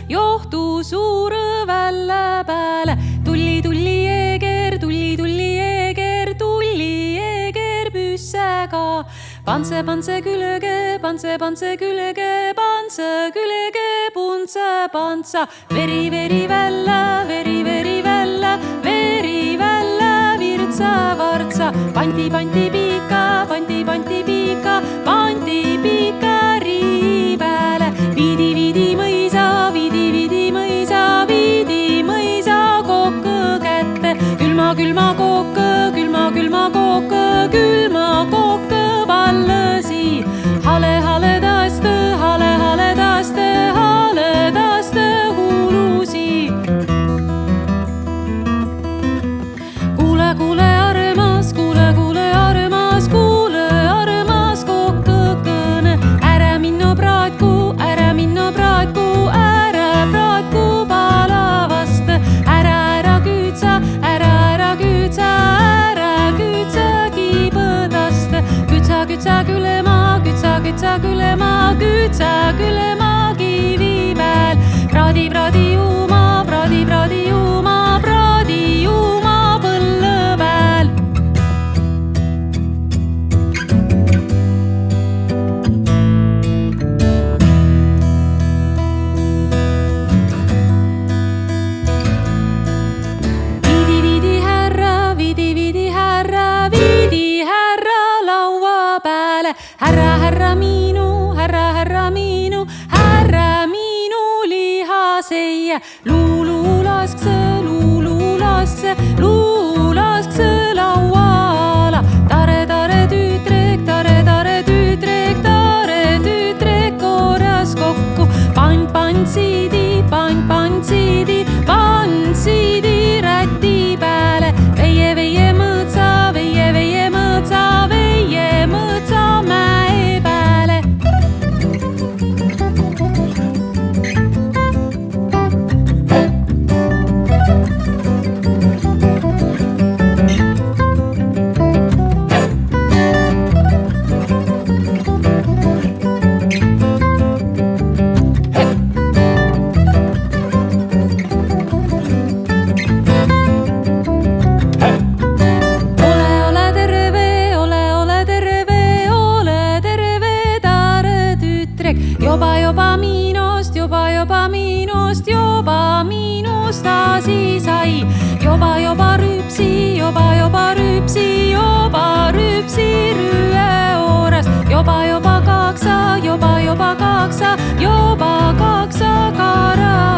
johtu suur välle pääle. Tulli jeeger, tulli jeeger püssega. Pantse külge, pantse külge, puntse pantsa. Veri välja, veri välja, virtsa vartsa. Panti piika, pandi piika rii pääle. Viidi mõisa, viidi mõisa kokku kätte. Külma kook vallasi. Hale taste huulusi. Kuule armas kokkõkõne. Ära minno praatku palavast. Ära küütsa kibõdast. Kütsa külema kivi pääl. Praadi juuma põlle pääl. Viidi härra laua pääle. Härra miinu lihaseie. Luulaskse laua ala. Tare tüütrek korjas kokku. Pantsidi räti pääle. Veie mõtsa mäe pääle. Joba miinust asi sai. Joba rüüpsi rüüe ooras. Joba kaksa kaara